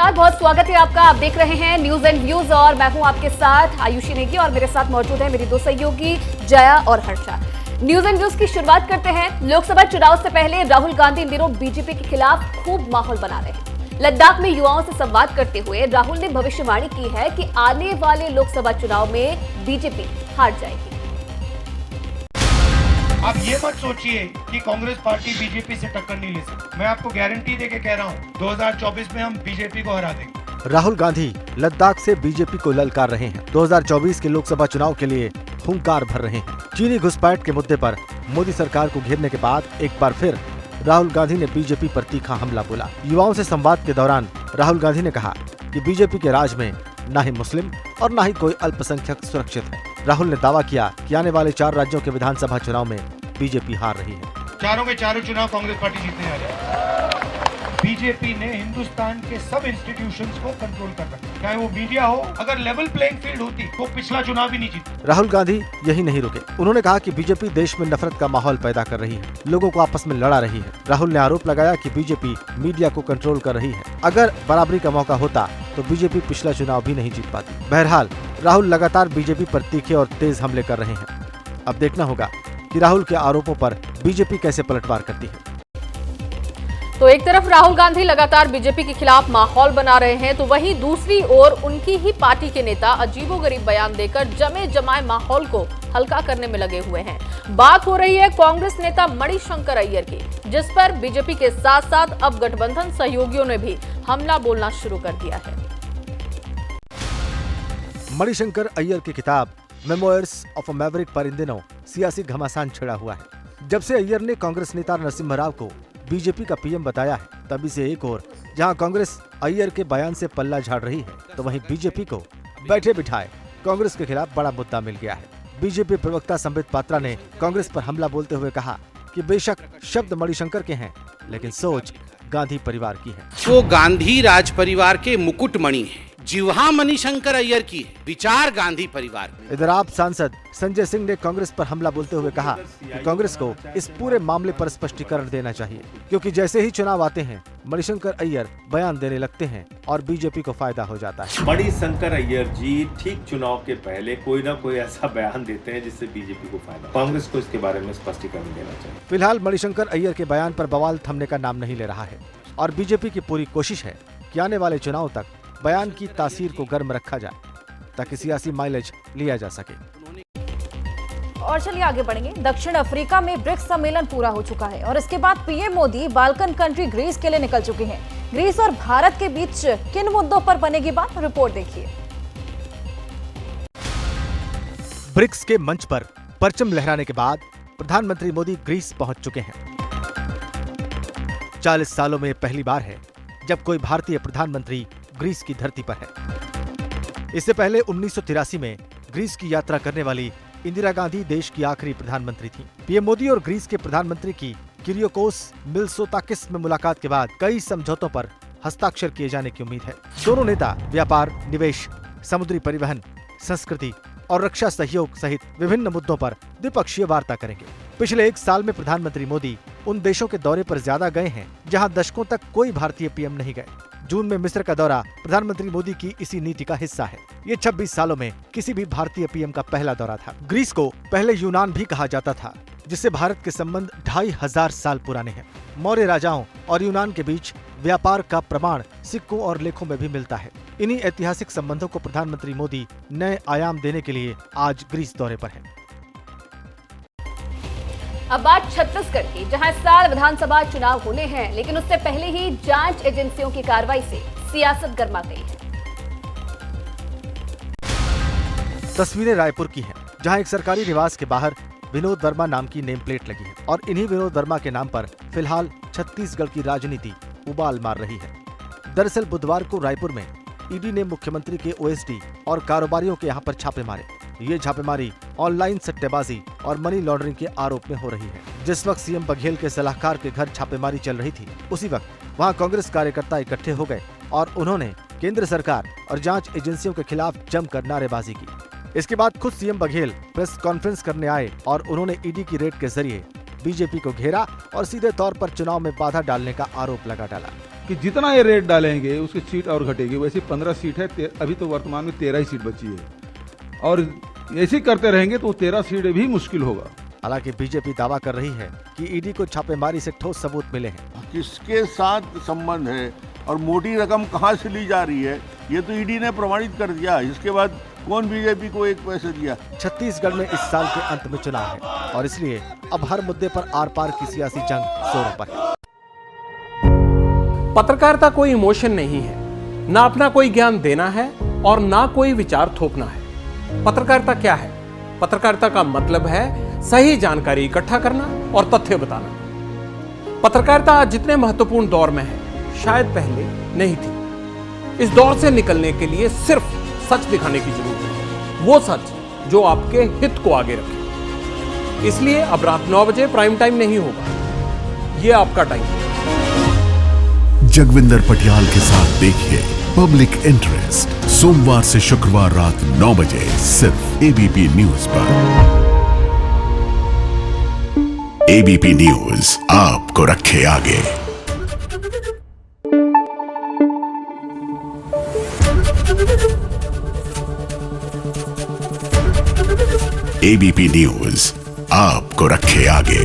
नमस्कार, बहुत स्वागत है आपका। आप देख रहे हैं न्यूज एंड व्यूज और मैं हूं आपके साथ आयुषी नेगी और मेरे साथ मौजूद है मेरी दो सहयोगी जया और हर्षा। न्यूज एंड व्यूज की शुरुआत करते हैं। लोकसभा चुनाव से पहले राहुल गांधी इन दिनों बीजेपी के खिलाफ खूब माहौल बना रहे हैं। लद्दाख में युवाओं से संवाद करते हुए राहुल ने भविष्यवाणी की है कि आने वाले लोकसभा चुनाव में बीजेपी हार जाएगी। आप ये मत सोचिए कि कांग्रेस पार्टी बीजेपी से टक्कर नहीं ले सकती। मैं आपको गारंटी देके कह रहा हूँ 2024 में हम बीजेपी को हरा देंगे। राहुल गांधी लद्दाख से बीजेपी को ललकार रहे हैं। 2024 के लोकसभा चुनाव के लिए हुंकार भर रहे हैं। चीनी घुसपैठ के मुद्दे पर मोदी सरकार को घेरने के बाद एक बार फिर राहुल गांधी ने बीजेपी पर तीखा हमला बोला। युवाओं से संवाद के दौरान राहुल गांधी ने कहा कि बीजेपी के राज में न ही मुस्लिम और न ही कोई अल्पसंख्यक सुरक्षित है। राहुल ने दावा किया कि आने वाले 4 राज्यों के विधानसभा चुनाव में बीजेपी हार रही है। चारों के चारों चुनाव कांग्रेस पार्टी जीतने वाली है। बीजेपी ने हिंदुस्तान के सब इंस्टीट्यूशंस को कंट्रोल कर रखा है, चाहे वो मीडिया हो। अगर लेवल प्लेइंग फील्ड होती तो पिछला चुनाव भी नहीं जीती। राहुल गांधी यही नहीं रुके। उन्होंने कहा कि बीजेपी देश में नफरत का माहौल पैदा कर रही है, लोगों को आपस में लड़ा रही है। राहुल ने आरोप लगाया कि बीजेपी मीडिया को कंट्रोल कर रही है। अगर बराबरी का मौका होता तो बीजेपी पिछला चुनाव भी नहीं जीत पाती। बहरहाल राहुल लगातार बीजेपी पर तीखे और तेज हमले कर रहे हैं। अब देखना होगा कि राहुल के आरोपों पर बीजेपी कैसे पलटवार करती है। तो एक तरफ राहुल गांधी लगातार बीजेपी के खिलाफ माहौल बना रहे हैं, तो वहीं दूसरी ओर उनकी ही पार्टी के नेता अजीबोगरीब बयान देकर जमे जमाए माहौल को हल्का करने में लगे हुए हैं। बात हो रही है कांग्रेस नेता मणिशंकर अय्यर की, जिस पर बीजेपी के साथ साथ अब गठबंधन सहयोगियों ने भी हमला बोलना शुरू कर दिया है। मणिशंकर अय्यर की किताब मेमोयर्स ऑफ अ मैवरिक पर इन दिनों सियासी घमासान छिड़ा हुआ है। जब से अय्यर ने कांग्रेस नेता नरसिम्हा राव को बीजेपी का पीएम बताया है, तभी से एक ओर जहां कांग्रेस अय्यर के बयान से पल्ला झाड़ रही है, तो वहीं बीजेपी को बैठे बिठाए कांग्रेस के खिलाफ बड़ा मुद्दा मिल गया है। बीजेपी प्रवक्ता संबित पात्रा ने कांग्रेस पर हमला बोलते हुए कहा कि बेशक शब्द मणिशंकर के हैं, लेकिन सोच गांधी परिवार की है। वो गांधी राज परिवार के मुकुटमणि हैं। जिह्वा मणिशंकर अय्यर की है, विचार गांधी परिवार। इधर आप सांसद संजय सिंह ने कांग्रेस पर हमला बोलते हुए कहा कि कांग्रेस को इस पूरे मामले पर स्पष्टीकरण देना चाहिए, क्योंकि जैसे ही चुनाव आते हैं मणिशंकर अय्यर बयान देने लगते हैं और बीजेपी को फायदा हो जाता है। मणिशंकर अय्यर जी ठीक चुनाव के पहले कोई ना कोई ऐसा बयान देते हैं जिससे बीजेपी को फायदा। कांग्रेस को इसके बारे में स्पष्टीकरण देना चाहिए। फिलहाल मणिशंकर अय्यर के बयान पर बवाल थमने का नाम नहीं ले रहा है और बीजेपी की पूरी कोशिश है कि आने वाले चुनाव तक बयान की तासीर को गर्म रखा जाए, ताकि सियासी माइलेज लिया जा सके। और चलिए आगे बढ़ेंगे। दक्षिण अफ्रीका में ब्रिक्स सम्मेलन पूरा हो चुका है और इसके बाद PM Modi Balkan country Greece के लिए निकल चुके हैं। ग्रीस और भारत के बीच किन मुद्दों पर बनेगी बात, रिपोर्ट देखिए। ब्रिक्स के मंच पर परचम लहराने के बाद प्रधानमंत्री मोदी ग्रीस पहुंच चुके हैं। 40 सालों में पहली बार है जब कोई भारतीय प्रधानमंत्री ग्रीस की धरती पर है। इससे पहले 1983 में ग्रीस की यात्रा करने वाली इंदिरा गांधी देश की आखिरी प्रधानमंत्री थीं। पीएम मोदी और ग्रीस के प्रधानमंत्री की किरियोकोस मित्सोताकिस में मुलाकात के बाद कई समझौतों पर हस्ताक्षर किए जाने की उम्मीद है। दोनों नेता व्यापार, निवेश, समुद्री परिवहन, संस्कृति और रक्षा सहयोग सहित विभिन्न मुद्दों पर द्विपक्षीय वार्ता करेंगे। पिछले 1 साल में प्रधानमंत्री मोदी उन देशों के दौरे पर ज्यादा गए हैं जहां दशकों तक कोई भारतीय पीएम नहीं गए। जून में मिस्र का दौरा प्रधानमंत्री मोदी की इसी नीति का हिस्सा है। ये 26 सालों में किसी भी भारतीय पीएम का पहला दौरा था। ग्रीस को पहले यूनान भी कहा जाता था, जिससे भारत के संबंध 2500 साल पुराने हैं। मौर्य राजाओं और यूनान के बीच व्यापार का प्रमाण सिक्कों और लेखों में भी मिलता है। इन्हीं ऐतिहासिक संबंधों को प्रधानमंत्री मोदी नए आयाम देने के लिए आज ग्रीस दौरे पर हैं। अब बात छत्तीसगढ़ की, जहां इस साल विधानसभा चुनाव होने हैं, लेकिन उससे पहले ही जांच एजेंसियों की कार्रवाई से सियासत गर्मा गई है। तस्वीरें रायपुर की हैं, जहां एक सरकारी निवास के बाहर विनोद वर्मा नाम की नेम प्लेट लगी है और इन्हीं विनोद वर्मा के नाम पर फिलहाल छत्तीसगढ़ की राजनीति उबाल मार रही है। दरअसल बुधवार को रायपुर में ईडी ने मुख्यमंत्री के ओएसडी और कारोबारियों के यहां पर छापे मारे। ये छापेमारी ऑनलाइन सट्टेबाजी और मनी लॉन्ड्रिंग के आरोप में हो रही है। जिस वक्त सीएम बघेल के सलाहकार के घर छापेमारी चल रही थी, उसी वक्त वहां कांग्रेस कार्यकर्ता इकट्ठे हो गए और उन्होंने केंद्र सरकार और जांच एजेंसियों के खिलाफ जमकर नारेबाजी की। इसके बाद खुद सीएम बघेल प्रेस कॉन्फ्रेंस करने आए और उन्होंने ईडी की रेड के जरिए बीजेपी को घेरा और सीधे तौर पर चुनाव में बाधा डालने का आरोप लगा डाला। कि जितना ये रेट डालेंगे उसकी सीट और घटेगी। वैसे 15 सीट है, अभी तो वर्तमान में 13 ही सीट बची है और ऐसे करते रहेंगे तो 13 सीट भी मुश्किल होगा। हालांकि बीजेपी दावा कर रही है कि ईडी को छापेमारी से ठोस सबूत मिले हैं। किसके साथ संबंध है और मोटी रकम कहां से ली जा रही है, ये तो ईडी ने प्रमाणित कर दिया। इसके बाद कौन बीजेपी को एक पैसे दिया। छत्तीसगढ़ में इस साल के अंत में चुनाव है और इसलिए अब हर मुद्दे पर आर पार की सियासी जंग जोरों पर है। पत्रकारिता कोई इमोशन नहीं है, ना अपना कोई ज्ञान देना है और ना कोई विचार थोपना है। पत्रकारिता क्या है? पत्रकारिता का मतलब है सही जानकारी इकट्ठा करना और तथ्य बताना। पत्रकारिता आज जितने महत्वपूर्ण दौर में है, शायद पहले नहीं थी। इस दौर से निकलने के लिए सिर्फ सच दिखाने की जरूरत है, वो सच जो आपके हित को आगे रखे। इसलिए अब रात 9 बजे प्राइम टाइम नहीं होगा, ये आपका टाइम है। जगविंदर पटियाल के साथ देखिए पब्लिक इंटरेस्ट सोमवार से शुक्रवार रात 9 बजे सिर्फ एबीपी न्यूज पर। एबीपी न्यूज आपको रखे आगे। एबीपी न्यूज आपको रखे आगे।